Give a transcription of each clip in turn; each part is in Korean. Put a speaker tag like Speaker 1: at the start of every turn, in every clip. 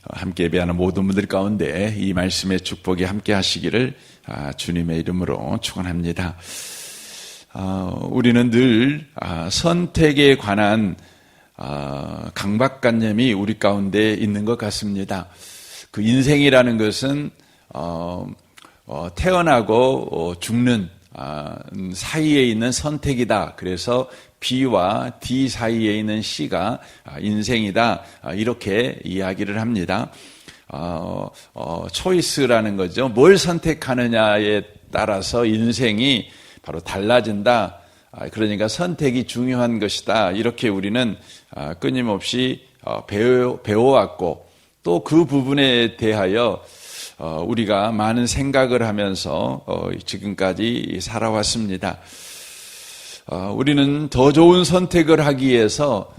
Speaker 1: 함께 예배하는 모든 분들 가운데 이 말씀의 축복이 함께 하시기를 주님의 이름으로 축원합니다. 우리는 늘 선택에 관한 강박관념이 우리 가운데 있는 것 같습니다. 그 인생이라는 것은 태어나고 죽는 사이에 있는 선택이다. 그래서 B와 D 사이에 있는 C가 인생이다. 이렇게 이야기를 합니다. 초이스라는 거죠. 뭘 선택하느냐에 따라서 인생이 바로 달라진다. 그러니까 선택이 중요한 것이다. 이렇게 우리는 끊임없이 배워왔고 또 그 부분에 대하여 우리가 많은 생각을 하면서 지금까지 살아왔습니다. 우리는 더 좋은 선택을 하기 위해서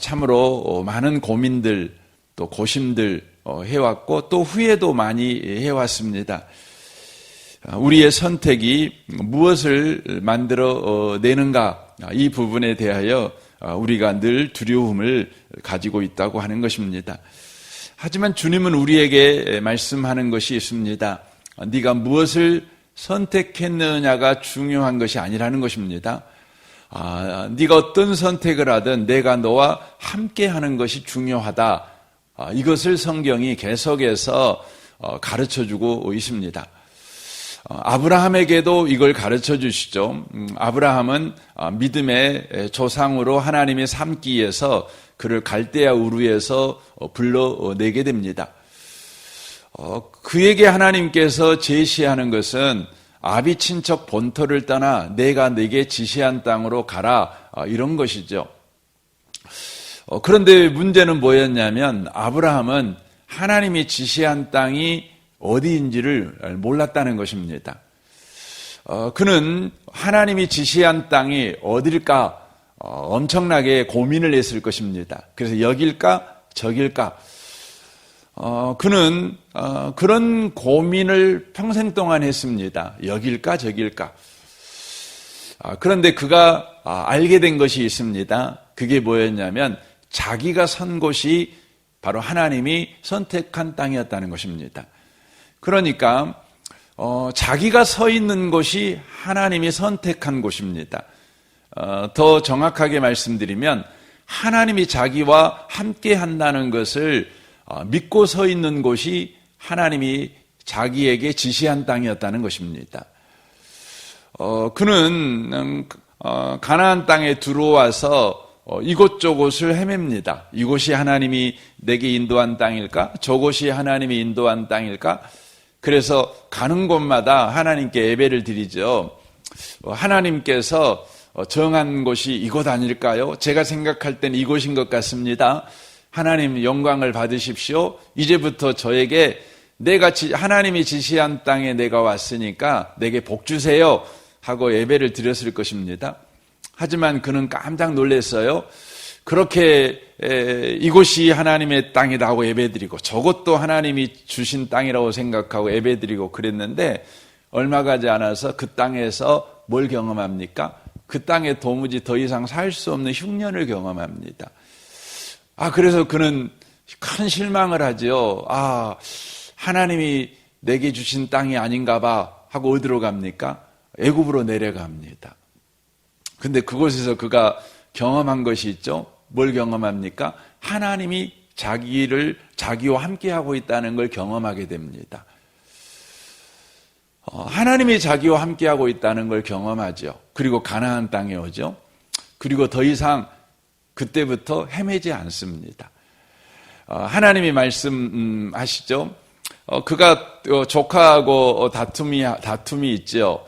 Speaker 1: 참으로 많은 고민들 또 고심들 해왔고 또 후회도 많이 해왔습니다. 우리의 선택이 무엇을 만들어 내는가 이 부분에 대하여 우리가 늘 두려움을 가지고 있다고 하는 것입니다. 하지만 주님은 우리에게 말씀하는 것이 있습니다. 네가 무엇을 선택했느냐가 중요한 것이 아니라는 것입니다. 네가 어떤 선택을 하든 내가 너와 함께하는 것이 중요하다. 이것을 성경이 계속해서 가르쳐주고 있습니다. 아브라함에게도 이걸 가르쳐 주시죠. 아브라함은 믿음의 조상으로 하나님이 삼기 위해서 그를 갈대아 우르에서 불러내게 됩니다. 그에게 하나님께서 제시하는 것은 아비 친척 본토를 떠나 내가 네게 지시한 땅으로 가라 이런 것이죠. 그런데 문제는 뭐였냐면 아브라함은 하나님이 지시한 땅이 어디인지를 몰랐다는 것입니다. 그는 하나님이 지시한 땅이 어딜까 엄청나게 고민을 했을 것입니다. 그래서 여길까 저길까 그는 그런 고민을 평생 동안 했습니다. 여길까 저길까. 그런데 그가 알게 된 것이 있습니다. 그게 뭐였냐면 자기가 선 곳이 바로 하나님이 선택한 땅이었다는 것입니다. 그러니까 자기가 서 있는 곳이 하나님이 선택한 곳입니다. 더 정확하게 말씀드리면 하나님이 자기와 함께 한다는 것을 믿고 서 있는 곳이 하나님이 자기에게 지시한 땅이었다는 것입니다. 그는 가나안 땅에 들어와서 이곳저곳을 헤맵니다. 이곳이 하나님이 내게 인도한 땅일까? 저곳이 하나님이 인도한 땅일까? 그래서 가는 곳마다 하나님께 예배를 드리죠. 하나님께서 정한 곳이 이곳 아닐까요? 제가 생각할 땐 이곳인 것 같습니다. 하나님 영광을 받으십시오. 이제부터 저에게 하나님이 지시한 땅에 내가 왔으니까 내게 복 주세요 하고 예배를 드렸을 것입니다. 하지만 그는 깜짝 놀랐어요. 그렇게 이곳이 하나님의 땅이다 하고 예배드리고 저것도 하나님이 주신 땅이라고 생각하고 예배드리고 그랬는데 얼마 가지 않아서 그 땅에서 뭘 경험합니까? 그 땅에 도무지 더 이상 살 수 없는 흉년을 경험합니다. 그래서 그는 큰 실망을 하죠. 하나님이 내게 주신 땅이 아닌가 봐 하고 어디로 갑니까? 애굽으로 내려갑니다. 근데 그곳에서 그가 경험한 것이 있죠. 뭘 경험합니까? 하나님이 자기와 함께하고 있다는 걸 경험하게 됩니다. 하나님이 자기와 함께하고 있다는 걸 경험하죠. 그리고 가나안 땅에 오죠. 그리고 더 이상 그때부터 헤매지 않습니다. 하나님이 말씀하시죠. 그가 조카하고 다툼이 있죠.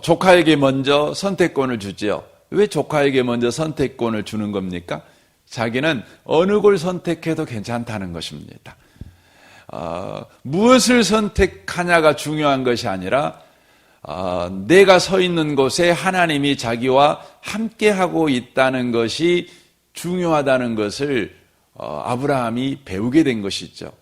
Speaker 1: 조카에게 먼저 선택권을 주죠. 왜 조카에게 먼저 선택권을 주는 겁니까? 자기는 어느 곳을 선택해도 괜찮다는 것입니다. 무엇을 선택하냐가 중요한 것이 아니라 내가 서 있는 곳에 하나님이 자기와 함께하고 있다는 것이 중요하다는 것을 아브라함이 배우게 된 것이죠.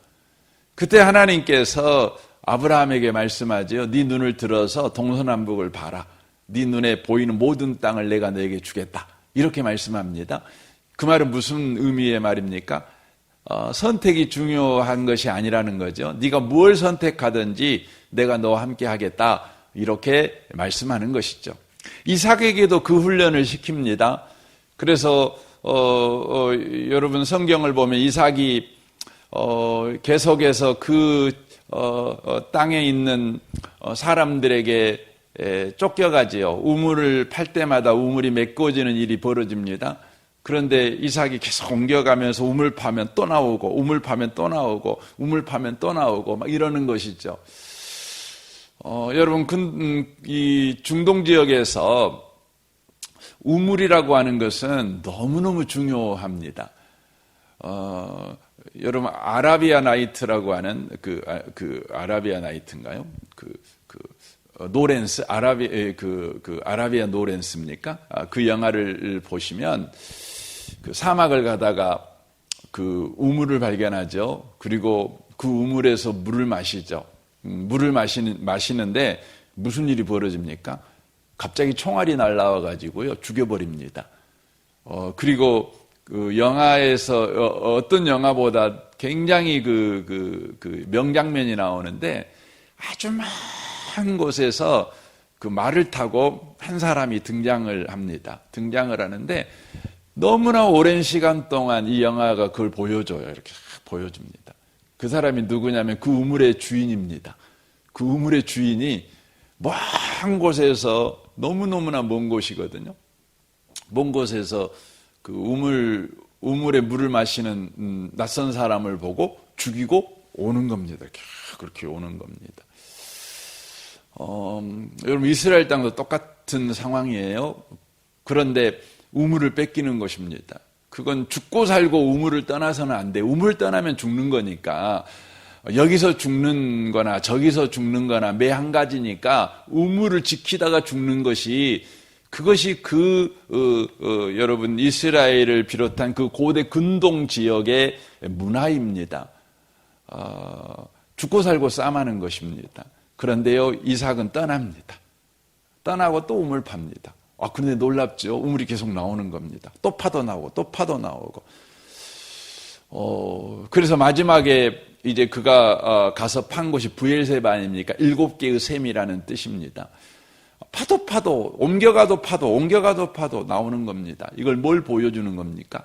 Speaker 1: 그때 하나님께서 아브라함에게 말씀하죠. 네 눈을 들어서 동서남북을 봐라. 네 눈에 보이는 모든 땅을 내가 너에게 주겠다. 이렇게 말씀합니다. 그 말은 무슨 의미의 말입니까? 선택이 중요한 것이 아니라는 거죠. 네가 뭘 선택하든지 내가 너와 함께 하겠다, 이렇게 말씀하는 것이죠. 이삭에게도 그 훈련을 시킵니다. 그래서 여러분 성경을 보면 이삭이 계속해서 그 땅에 있는 사람들에게 쫓겨가지요. 우물을 팔 때마다 우물이 메꿔지는 일이 벌어집니다. 그런데 이삭이 계속 옮겨가면서 우물 파면 또 나오고, 우물 파면 또 나오고, 우물 파면 또 나오고, 막 이러는 것이죠. 여러분, 이 중동 지역에서 우물이라고 하는 것은 너무너무 중요합니다. 여러분, 아라비아 나이트라고 하는 아라비아 나이트인가요? 노렌스, 아라비아 노렌스입니까? 그 영화를 보시면 그 사막을 가다가 그 우물을 발견하죠. 그리고 그 우물에서 물을 마시죠. 물을 마시는데 무슨 일이 벌어집니까? 갑자기 총알이 날라와 가지고요, 죽여버립니다. 그리고 그 영화에서 어떤 영화보다 굉장히 그 명장면이 나오는데, 아주 한 곳에서 그 말을 타고 한 사람이 등장을 합니다. 등장을 하는데 너무나 오랜 시간 동안 이 영화가 그걸 보여줘요. 이렇게 보여줍니다. 그 사람이 누구냐면 그 우물의 주인입니다. 그 우물의 주인이 먼 곳에서, 너무너무나 먼 곳이거든요. 먼 곳에서 그 우물에 물을 마시는 낯선 사람을 보고 죽이고 오는 겁니다. 그렇게 오는 겁니다. 여러분, 이스라엘 땅도 똑같은 상황이에요. 그런데 우물을 뺏기는 것입니다. 그건 죽고 살고 우물을 떠나서는 안 돼. 우물을 떠나면 죽는 거니까, 여기서 죽는 거나 저기서 죽는 거나 매 한 가지니까 우물을 지키다가 죽는 것이, 그것이 여러분, 이스라엘을 비롯한 그 고대 근동 지역의 문화입니다. 죽고 살고 싸움하는 것입니다. 그런데요, 이삭은 떠납니다. 떠나고 또 우물 팝니다. 그런데 놀랍죠? 우물이 계속 나오는 겁니다. 또 파도 나오고, 또 파도 나오고. 그래서 마지막에 이제 그가 가서 판 곳이 브엘세바 아닙니까? 7개의 샘이라는 뜻입니다. 파도, 옮겨가도 파도 나오는 겁니다. 이걸 뭘 보여주는 겁니까?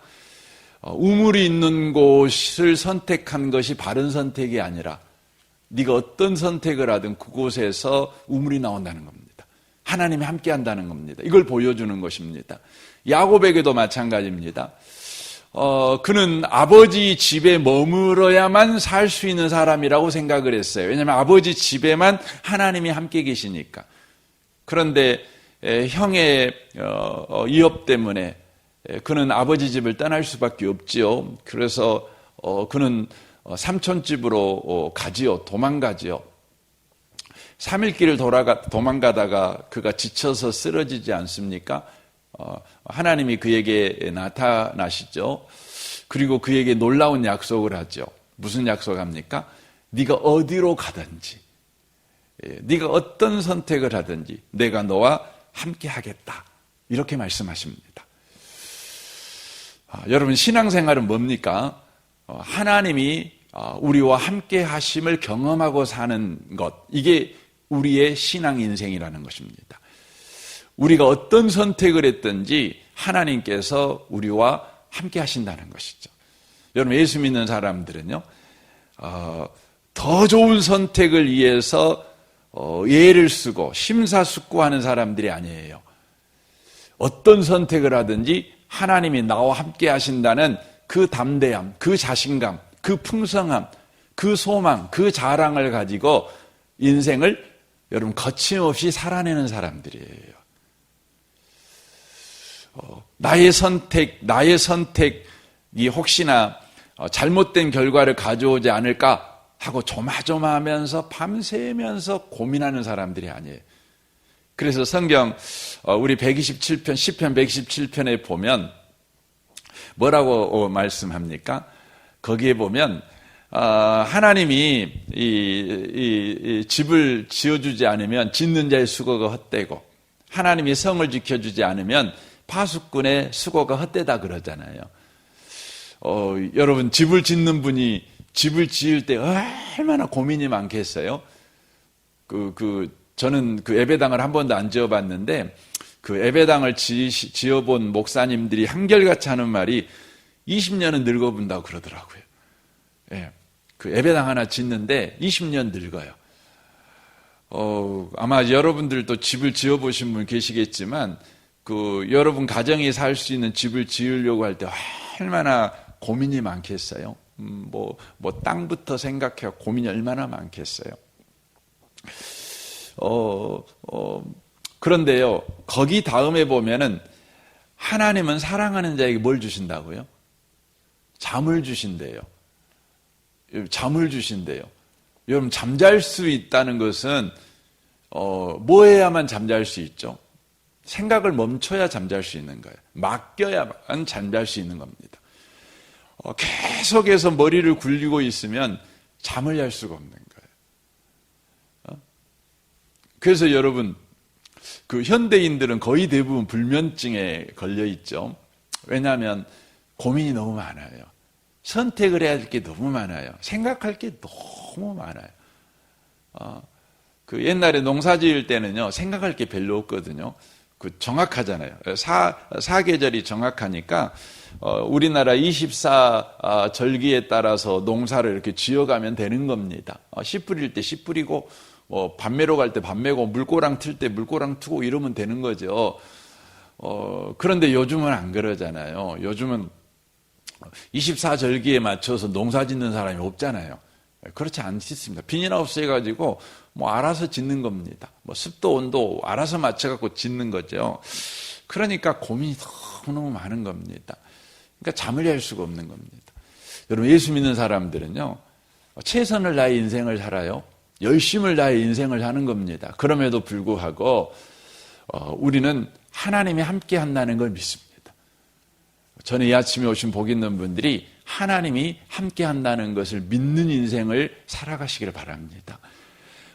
Speaker 1: 우물이 있는 곳을 선택한 것이 바른 선택이 아니라, 네가 어떤 선택을 하든 그곳에서 우물이 나온다는 겁니다. 하나님이 함께 한다는 겁니다. 이걸 보여주는 것입니다. 야곱에게도 마찬가지입니다. 그는 아버지 집에 머물러야만 살 수 있는 사람이라고 생각을 했어요. 왜냐하면 아버지 집에만 하나님이 함께 계시니까. 그런데 형의 위협 때문에 그는 아버지 집을 떠날 수밖에 없지요. 그래서 그는 삼촌 집으로 가지요. 도망가지요. 3일 길을 도망가다가 그가 지쳐서 쓰러지지 않습니까? 하나님이 그에게 나타나시죠. 그리고 그에게 놀라운 약속을 하죠. 무슨 약속합니까? 네가 어디로 가든지, 네가 어떤 선택을 하든지 내가 너와 함께 하겠다, 이렇게 말씀하십니다. 여러분, 신앙생활은 뭡니까? 하나님이 우리와 함께 하심을 경험하고 사는 것, 이게 우리의 신앙 인생이라는 것입니다. 우리가 어떤 선택을 했든지 하나님께서 우리와 함께 하신다는 것이죠. 여러분, 예수 믿는 사람들은요, 더 좋은 선택을 위해서 예를 쓰고 심사숙고하는 사람들이 아니에요. 어떤 선택을 하든지 하나님이 나와 함께 하신다는 그 담대함, 그 자신감, 그 풍성함, 그 소망, 그 자랑을 가지고 인생을 여러분 거침없이 살아내는 사람들이에요. 나의 선택이 혹시나 잘못된 결과를 가져오지 않을까 하고 조마조마하면서 밤새면서 고민하는 사람들이 아니에요. 그래서 성경 우리 127편, 시편 127편에 보면 뭐라고 말씀합니까? 거기에 보면 하나님이 이 집을 지어주지 않으면 짓는 자의 수고가 헛되고, 하나님이 성을 지켜주지 않으면 파수꾼의 수고가 헛되다 그러잖아요. 여러분 집을 짓는 분이 집을 지을 때 얼마나 고민이 많겠어요? 저는 그 예배당을 한 번도 안 지어봤는데 그 예배당을 지어본 목사님들이 한결같이 하는 말이 20년은 늙어본다고 그러더라고요. 예. 그 예배당 하나 짓는데 20년 늙어요. 아마 여러분들도 집을 지어보신 분 계시겠지만, 여러분 가정이 살 수 있는 집을 지으려고 할 때 얼마나 고민이 많겠어요? 땅부터 생각해 고민이 얼마나 많겠어요? 그런데요, 거기 다음에 보면은 하나님은 사랑하는 자에게 뭘 주신다고요? 잠을 주신대요. 잠을 주신대요. 여러분, 잠잘 수 있다는 것은 뭐 해야만 잠잘 수 있죠? 생각을 멈춰야 잠잘 수 있는 거예요. 맡겨야만 잠잘 수 있는 겁니다. 계속해서 머리를 굴리고 있으면 잠을 잘 수가 없는 거예요. 그래서 여러분, 그 현대인들은 거의 대부분 불면증에 걸려 있죠. 왜냐하면 고민이 너무 많아요. 선택을 해야 할 게 너무 많아요. 생각할 게 너무 많아요. 그 옛날에 농사 지을 때는요, 생각할 게 별로 없거든요. 정확하잖아요. 사계절이 정확하니까, 우리나라 24절기에 따라서 농사를 이렇게 지어가면 되는 겁니다. 씨 뿌릴 때 씨 뿌리고, 밤매로 갈 때 밤매고, 물고랑 틀 때 물고랑 트고 이러면 되는 거죠. 그런데 요즘은 안 그러잖아요. 요즘은 24절기에 맞춰서 농사 짓는 사람이 없잖아요. 그렇지 않습니다. 비닐하우스 해가지고 알아서 짓는 겁니다. 습도, 온도 알아서 맞춰갖고 짓는 거죠. 그러니까 고민이 너무너무 많은 겁니다. 그러니까 잠을 잘 수가 없는 겁니다. 여러분, 예수 믿는 사람들은요, 최선을 다해 인생을 살아요. 열심을 다해 인생을 사는 겁니다. 그럼에도 불구하고 우리는 하나님이 함께 한다는 걸 믿습니다. 저는 이 아침에 오신 복 있는 분들이 하나님이 함께 한다는 것을 믿는 인생을 살아가시기를 바랍니다.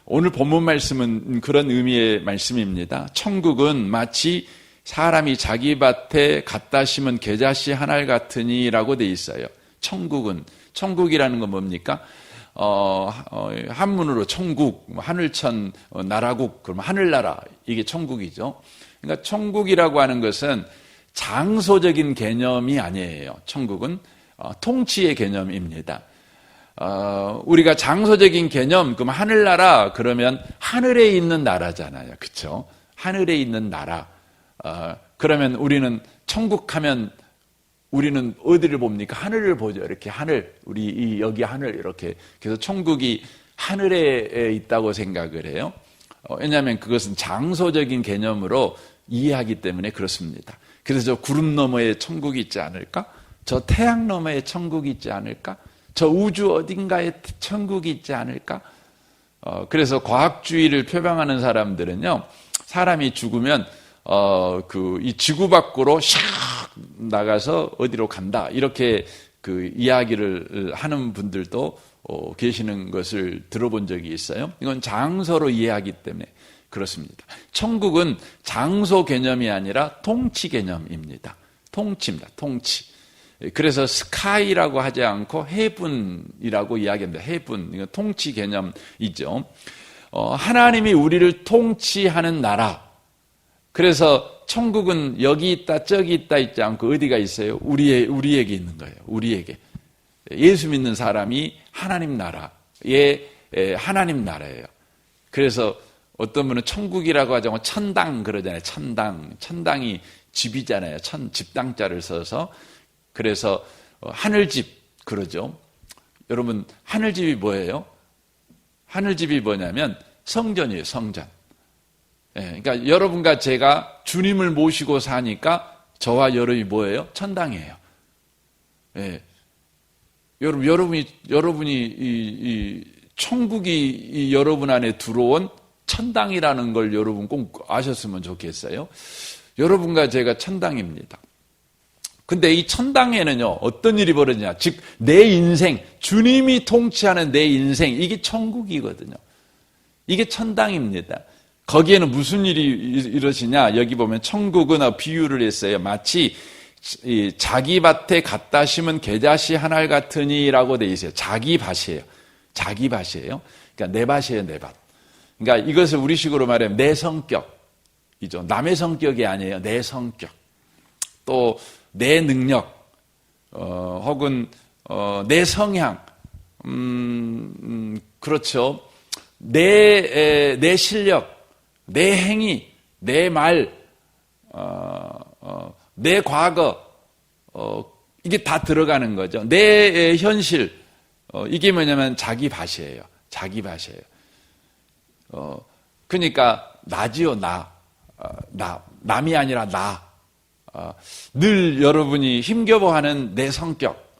Speaker 1: 오늘 본문 말씀은 그런 의미의 말씀입니다. 천국은 마치 사람이 자기 밭에 갖다 심은 겨자씨 한 알 같으니라고 돼 있어요. 천국이라는 건 뭡니까? 한문으로 천국, 하늘천, 나라국, 그러면 하늘나라, 이게 천국이죠. 그러니까 천국이라고 하는 것은 장소적인 개념이 아니에요. 천국은 통치의 개념입니다. 우리가 장소적인 개념, 그럼 하늘나라, 그러면 하늘에 있는 나라잖아요. 그렇죠? 하늘에 있는 나라. 그러면 우리는 천국하면 우리는 어디를 봅니까? 하늘을 보죠. 이렇게 하늘, 여기 하늘 이렇게. 그래서 천국이 하늘에 있다고 생각을 해요. 왜냐하면 그것은 장소적인 개념으로 이해하기 때문에 그렇습니다. 그래서 저 구름 너머에 천국이 있지 않을까? 저 태양 너머에 천국이 있지 않을까? 저 우주 어딘가에 천국이 있지 않을까? 그래서 과학주의를 표방하는 사람들은요, 사람이 죽으면 이 지구 밖으로 샥 나가서 어디로 간다, 이렇게 그 이야기를 하는 분들도 계시는 것을 들어본 적이 있어요. 이건 장소로 이해하기 때문에 그렇습니다. 천국은 장소 개념이 아니라 통치 개념입니다. 통치입니다. 통치. 그래서 스카이라고 하지 않고 헤븐이라고 이야기합니다. 헤븐, 이건 통치 개념이죠. 하나님이 우리를 통치하는 나라. 그래서 천국은 여기 있다 저기 있다 있지 않고 어디가 있어요? 우리에게 있는 거예요. 우리에게. 예수 믿는 사람이 하나님 나라의 하나님 나라예요. 그래서 어떤 분은 천국이라고 하지 않고 천당 그러잖아요. 천당이 집이잖아요. 집당자를 써서. 그래서 하늘집 그러죠. 여러분, 하늘집이 뭐예요? 하늘집이 뭐냐면 성전이에요. 성전. 그러니까 여러분과 제가 주님을 모시고 사니까 저와 여러분이 뭐예요? 천당이에요. 여러분이 이 천국이 여러분 안에 들어온 천당이라는 걸 여러분 꼭 아셨으면 좋겠어요. 여러분과 제가 천당입니다. 근데 이 천당에는요, 어떤 일이 벌어지냐. 즉, 내 인생, 주님이 통치하는 내 인생, 이게 천국이거든요. 이게 천당입니다. 거기에는 무슨 일이 이러시냐. 여기 보면 천국은 비유를 했어요. 마치 이 자기 밭에 갖다 심은 겨자씨 한 알 같으니라고 돼 있어요. 자기 밭이에요. 자기 밭이에요. 그러니까 내 밭이에요, 내 밭. 그러니까 이것을 우리식으로 말하면 내 성격이죠. 남의 성격이 아니에요. 내 성격. 또 내 능력, 혹은 내 성향, 그렇죠. 내 실력, 내 행위, 내 말, 내 과거, 이게 다 들어가는 거죠. 내 현실, 이게 뭐냐면 자기 밭이에요. 자기 밭이에요. 그러니까 나지요, 남이 아니라 나. 늘 여러분이 힘겨워하는 내 성격,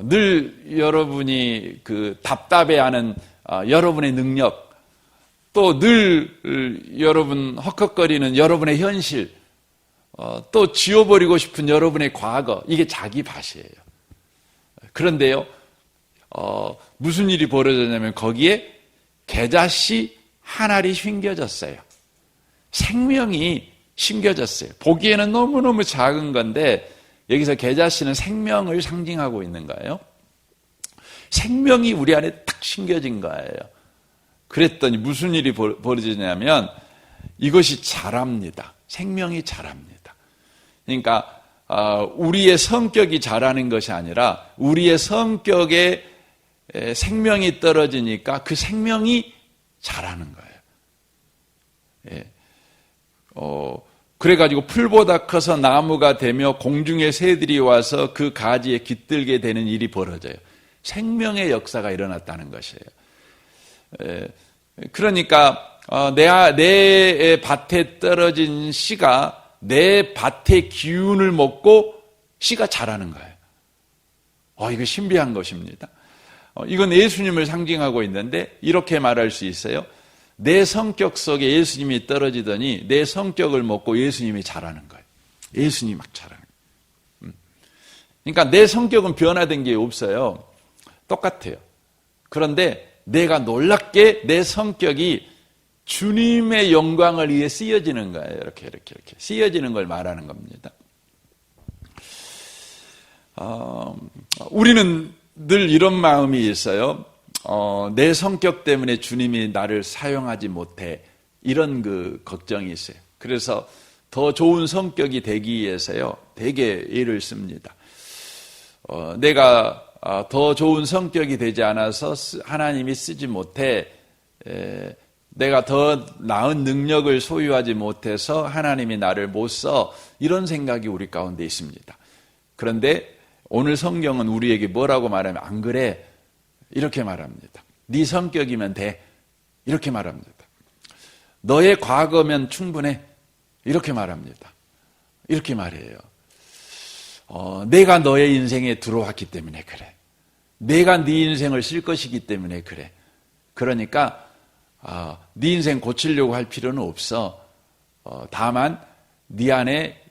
Speaker 1: 늘 여러분이 그 답답해하는 여러분의 능력, 또 늘 여러분 헉헉거리는 여러분의 현실, 또 지워버리고 싶은 여러분의 과거, 이게 자기 밭이에요. 그런데요, 무슨 일이 벌어졌냐면 거기에 겨자씨 한 알이 심겨졌어요. 생명이 심겨졌어요. 보기에는 너무너무 작은 건데 여기서 겨자씨는 생명을 상징하고 있는 거예요. 생명이 우리 안에 딱 심겨진 거예요. 그랬더니 무슨 일이 벌어지냐면 이것이 자랍니다. 생명이 자랍니다. 그러니까 우리의 성격이 자라는 것이 아니라 우리의 성격에 생명이 떨어지니까 그 생명이 자라는 거예요. 예. 그래가지고 풀보다 커서 나무가 되며 공중의 새들이 와서 그 가지에 깃들게 되는 일이 벌어져요. 생명의 역사가 일어났다는 것이에요. 그러니까 내 밭에 떨어진 씨가 내 밭의 기운을 먹고 씨가 자라는 거예요. 이거 신비한 것입니다. 이건 예수님을 상징하고 있는데 이렇게 말할 수 있어요. 내 성격 속에 예수님이 떨어지더니 내 성격을 먹고 예수님이 자라는 거예요. 예수님이 막 자라는 거예요. 그러니까 내 성격은 변화된 게 없어요. 똑같아요. 그런데 내가 놀랍게 내 성격이 주님의 영광을 위해 쓰여지는 거예요. 이렇게 쓰여지는 걸 말하는 겁니다. 우리는 늘 이런 마음이 있어요. 내 성격 때문에 주님이 나를 사용하지 못해, 이런 그 걱정이 있어요. 그래서 더 좋은 성격이 되기 위해서요, 되게 애를 씁니다. 내가 더 좋은 성격이 되지 않아서 하나님이 쓰지 못해, 내가 더 나은 능력을 소유하지 못해서 하나님이 나를 못 써, 이런 생각이 우리 가운데 있습니다. 그런데 오늘 성경은 우리에게 뭐라고 말하면 안 그래, 이렇게 말합니다. 네 성격이면 돼, 이렇게 말합니다. 너의 과거면 충분해, 이렇게 말합니다. 이렇게 말해요. 내가 너의 인생에 들어왔기 때문에 그래. 내가 네 인생을 쓸 것이기 때문에 그래. 그러니까 네 인생 고치려고 할 필요는 없어. 다만 네 안에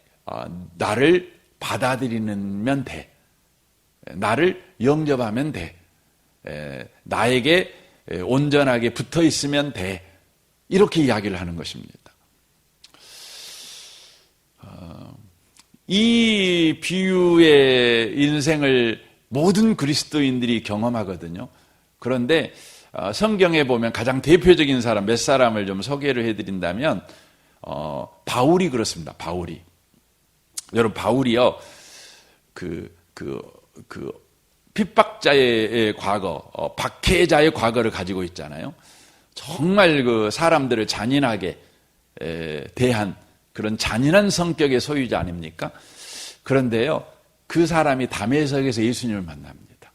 Speaker 1: 나를 받아들이면 돼. 나를 영접하면 돼. 나에게 온전하게 붙어 있으면 돼. 이렇게 이야기를 하는 것입니다. 이 비유의 인생을 모든 그리스도인들이 경험하거든요. 그런데 성경에 보면 가장 대표적인 사람 몇 사람을 좀 소개를 해드린다면 바울이 그렇습니다. 바울이. 여러분, 바울이요, 핍박자의 과거, 박해자의 과거를 가지고 있잖아요. 정말 그 사람들을 잔인하게 대한 그런 잔인한 성격의 소유자 아닙니까? 그런데요, 그 사람이 다메섹에서 예수님을 만납니다.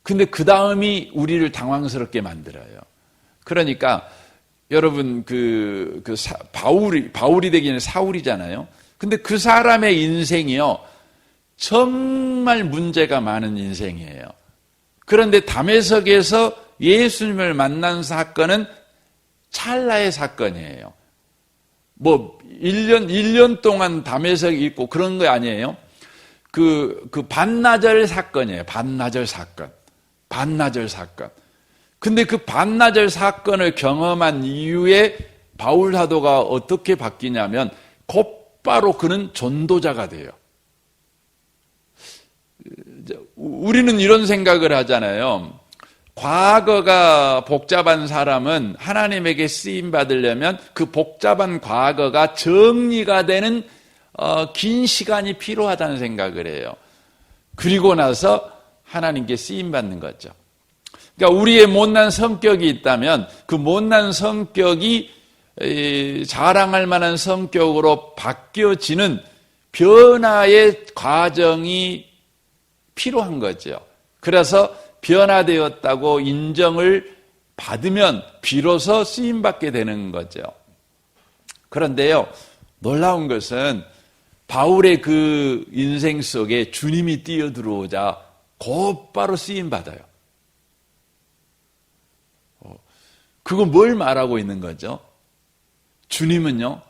Speaker 1: 근데 그 다음이 우리를 당황스럽게 만들어요. 그러니까 여러분, 바울이 되기는 사울이잖아요. 근데 그 사람의 인생이요, 정말 문제가 많은 인생이에요. 그런데 다메섹에서 예수님을 만난 사건은 찰나의 사건이에요. 1년 동안 다메섹에 있고 그런 거 아니에요. 그 반나절 사건이에요. 반나절 사건. 근데 그 반나절 사건을 경험한 이후에 바울 사도가 어떻게 바뀌냐면 곧바로 그는 전도자가 돼요. 우리는 이런 생각을 하잖아요. 과거가 복잡한 사람은 하나님에게 쓰임 받으려면 그 복잡한 과거가 정리가 되는 긴 시간이 필요하다는 생각을 해요. 그리고 나서 하나님께 쓰임 받는 거죠. 그러니까 우리의 못난 성격이 있다면 그 못난 성격이 자랑할 만한 성격으로 바뀌어지는 변화의 과정이 필요한 거죠. 그래서 변화되었다고 인정을 받으면 비로소 쓰임받게 되는 거죠. 그런데요, 놀라운 것은 바울의 그 인생 속에 주님이 뛰어들어오자 곧바로 쓰임받아요. 그거 뭘 말하고 있는 거죠? 주님은요,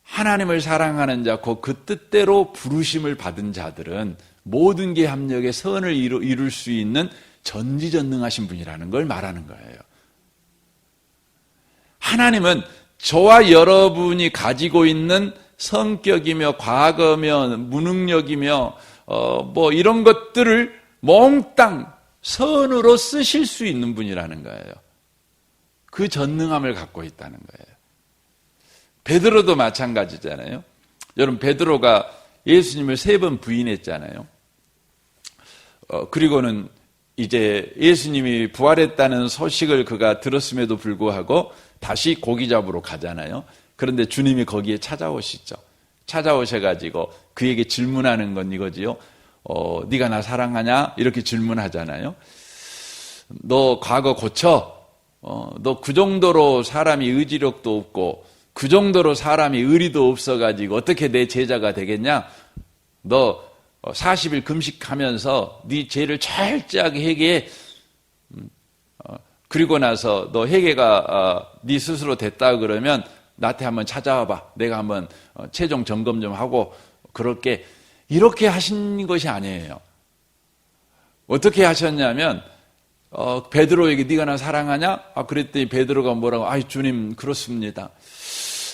Speaker 1: 하나님을 사랑하는 자, 그 뜻대로 부르심을 받은 자들은 모든 게 합력에 선을 이룰 수 있는 전지전능하신 분이라는 걸 말하는 거예요. 하나님은 저와 여러분이 가지고 있는 성격이며 과거며 무능력이며 뭐 이런 것들을 몽땅 선으로 쓰실 수 있는 분이라는 거예요. 그 전능함을 갖고 있다는 거예요. 베드로도 마찬가지잖아요. 여러분, 베드로가 예수님을 3번 부인했잖아요. 그리고는 이제 예수님이 부활했다는 소식을 그가 들었음에도 불구하고 다시 고기 잡으러 가잖아요. 그런데 주님이 거기에 찾아오시죠. 찾아오셔가지고 그에게 질문하는 건 이거지요. 네가 나 사랑하냐? 이렇게 질문하잖아요. 너 과거 고쳐? 너 그 정도로 사람이 의지력도 없고 그 정도로 사람이 의리도 없어가지고 어떻게 내 제자가 되겠냐? 너 40일 금식하면서 네 죄를 철저하게 회개해. 그리고 나서 너 회개가 네 스스로 됐다 그러면 나한테 한번 찾아와봐. 내가 한번 최종 점검 좀 하고 그럴게. 이렇게 하신 것이 아니에요. 어떻게 하셨냐면 베드로에게 네가 나 사랑하냐? 그랬더니 베드로가 뭐라고? 아이 주님 그렇습니다.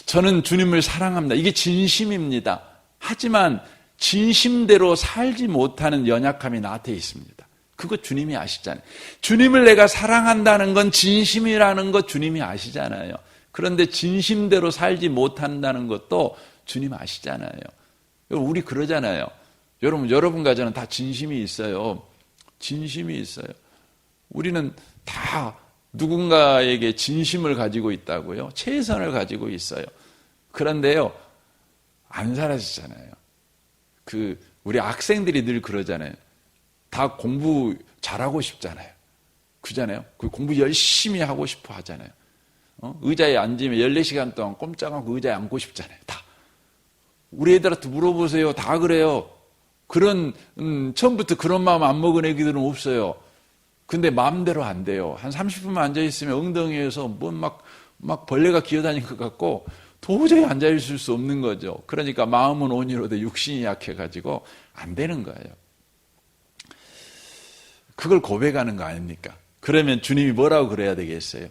Speaker 1: 저는 주님을 사랑합니다. 이게 진심입니다. 하지만 진심대로 살지 못하는 연약함이 나한테 있습니다. 그거 주님이 아시잖아요. 주님을 내가 사랑한다는 건 진심이라는 것 주님이 아시잖아요. 그런데 진심대로 살지 못한다는 것도 주님 아시잖아요. 우리 그러잖아요. 여러분과 저는 다 진심이 있어요. 진심이 있어요. 우리는 다 누군가에게 진심을 가지고 있다고요. 최선을 가지고 있어요. 그런데요, 안 사라지잖아요. 우리 학생들이 늘 그러잖아요. 다 공부 잘하고 싶잖아요. 그잖아요. 그 공부 열심히 하고 싶어 하잖아요. 의자에 앉으면 14시간 동안 꼼짝 않고 의자에 앉고 싶잖아요. 다. 우리 애들한테 물어보세요. 다 그래요. 처음부터 그런 마음 안 먹은 애기들은 없어요. 근데 마음대로 안 돼요. 한 30분만 앉아있으면 엉덩이에서 막 벌레가 기어다닌 것 같고 도저히 앉아있을 수 없는 거죠. 그러니까 마음은 온유로되 육신이 약해가지고 안 되는 거예요. 그걸 고백하는 거 아닙니까? 그러면 주님이 뭐라고 그래야 되겠어요?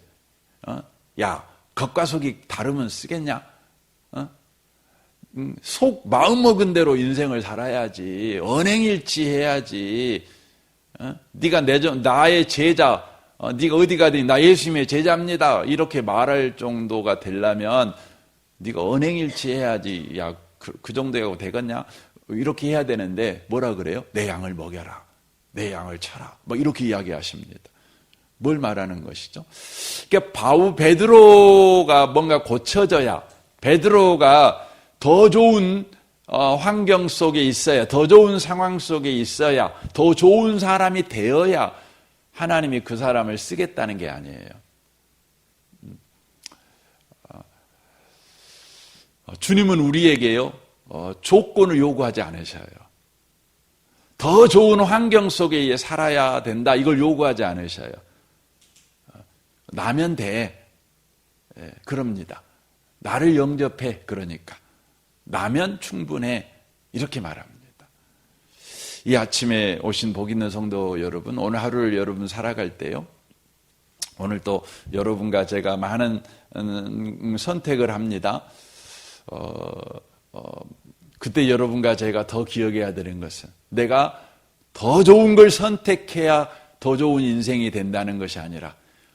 Speaker 1: 야, 겉과 속이 다르면 쓰겠냐? 마음 먹은 대로 인생을 살아야지. 언행일치해야지. 네가 나의 제자, 네가 어디 가든 나 예수님의 제자입니다. 이렇게 말할 정도가 되려면 네가 언행일치해야지. 야, 그 정도가 되겠냐? 이렇게 해야 되는데 뭐라 그래요? 내 양을 먹여라. 내 양을 쳐라. 뭐 이렇게 이야기하십니다. 뭘 말하는 것이죠? 그러니까 베드로가 뭔가 고쳐져야, 베드로가 더 좋은 환경 속에 있어야, 더 좋은 상황 속에 있어야, 더 좋은 사람이 되어야 하나님이 그 사람을 쓰겠다는 게 아니에요. 주님은 우리에게요, 조건을 요구하지 않으셔요. 더 좋은 환경 속에 살아야 된다, 이걸 요구하지 않으셔요. 나면 돼. 그럽니다. 나를 영접해. 그러니까. 나면 충분해. 이렇게 말합니다. 이 아침에 오신 복 있는 성도 여러분, 오늘 하루를 여러분 살아갈 때요, 오늘 또 여러분과 제가 많은 선택을 합니다. 그때 여러분과 제가 더 기억해야 되는 것은 내가 더 좋은 걸 선택해야 더 좋은 인생이 된다는 것이 아니라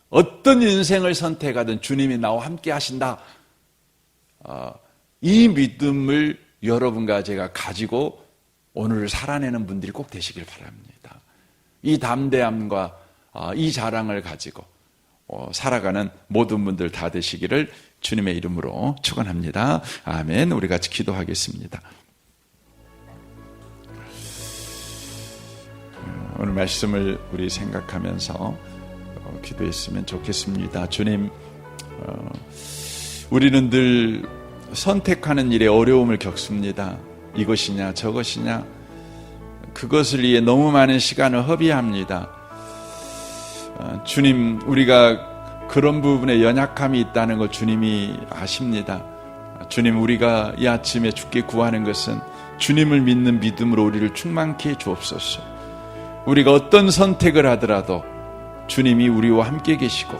Speaker 1: 어떤 인생을 선택하든 주님이 나와 함께 하신다. 이 믿음을 여러분과 제가 가지고 오늘을 살아내는 분들이 꼭 되시길 바랍니다. 이 담대함과 이 자랑을 가지고 살아가는 모든 분들 다 되시기를 주님의 이름으로 축원합니다. 아멘. 우리 같이 기도하겠습니다. 오늘 말씀을 우리 생각하면서 기도했으면 좋겠습니다. 주님, 우리는 늘 선택하는 일에 어려움을 겪습니다. 이것이냐 저것이냐 그것을 위해 너무 많은 시간을 허비합니다. 주님, 우리가 그런 부분에 연약함이 있다는 걸 주님이 아십니다. 주님, 우리가 이 아침에 주께 구하는 것은 주님을 믿는 믿음으로 우리를 충만케 해 주옵소서. 우리가 어떤 선택을 하더라도 주님이 우리와 함께 계시고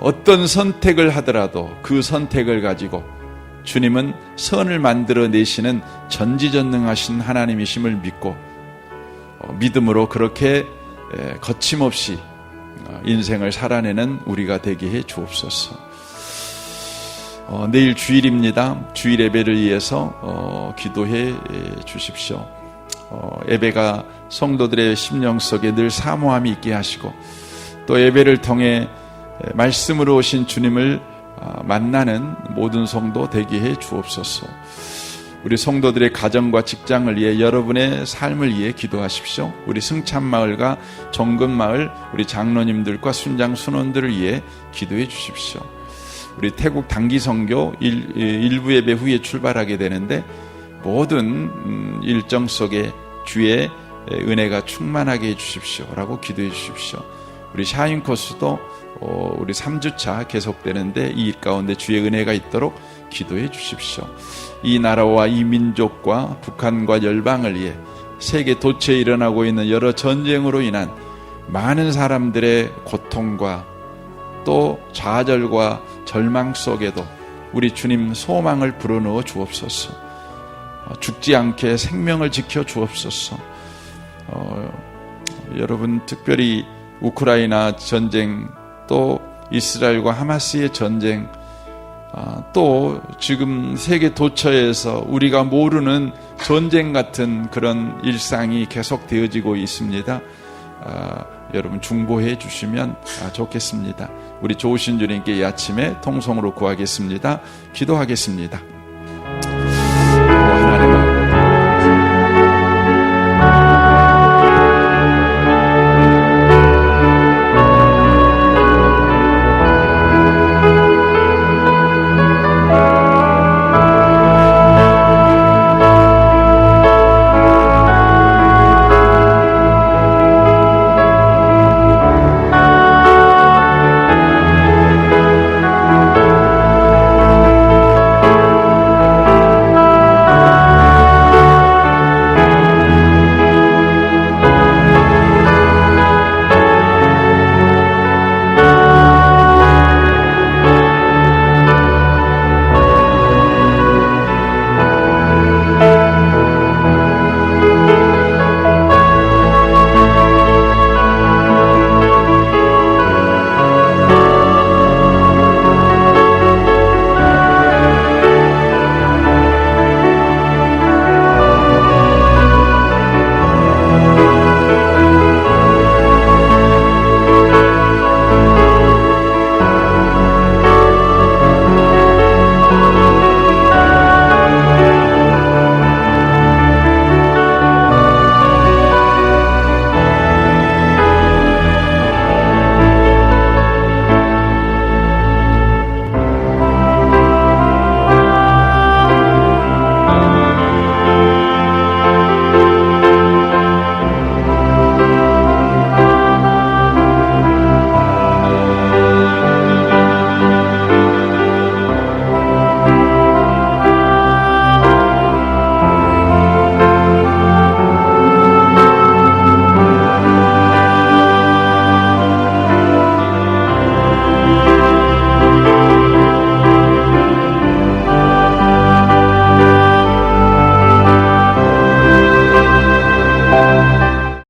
Speaker 1: 어떤 선택을 하더라도 그 선택을 가지고 주님은 선을 만들어내시는 전지전능하신 하나님이심을 믿고 믿음으로 그렇게 거침없이 인생을 살아내는 우리가 되게 해 주옵소서. 내일 주일입니다. 주일 예배를 위해서 기도해 주십시오. 예배가 성도들의 심령 속에 늘 사모함이 있게 하시고 또 예배를 통해 말씀으로 오신 주님을 만나는 모든 성도 되게 해 주옵소서. 우리 성도들의 가정과 직장을 위해 여러분의 삶을 위해 기도하십시오. 우리 승참마을과 정금마을 우리 장로님들과 순장 순원들을 위해 기도해 주십시오. 우리 태국 단기선교 일부 예배 후에 출발하게 되는데 모든 일정 속에 주의 은혜가 충만하게 해주십시오 라고 기도해 주십시오. 우리 샤인 코스도 우리 3주차 계속되는데 이 일 가운데 주의 은혜가 있도록 기도해 주십시오. 이 나라와 이 민족과 북한과 열방을 위해 세계 도처에 일어나고 있는 여러 전쟁으로 인한 많은 사람들의 고통과 또 좌절과 절망 속에도 우리 주님 소망을 불어넣어 주옵소서. 죽지 않게 생명을 지켜 주옵소서. 여러분, 특별히 우크라이나 전쟁, 또 이스라엘과 하마스의 전쟁, 또 지금 세계 도처에서 우리가 모르는 전쟁 같은 그런 일상이 계속되어지고 있습니다. 여러분 중보해 주시면 좋겠습니다. 우리 좋으신 주님께 이 아침에 통성으로 구하겠습니다. 기도하겠습니다.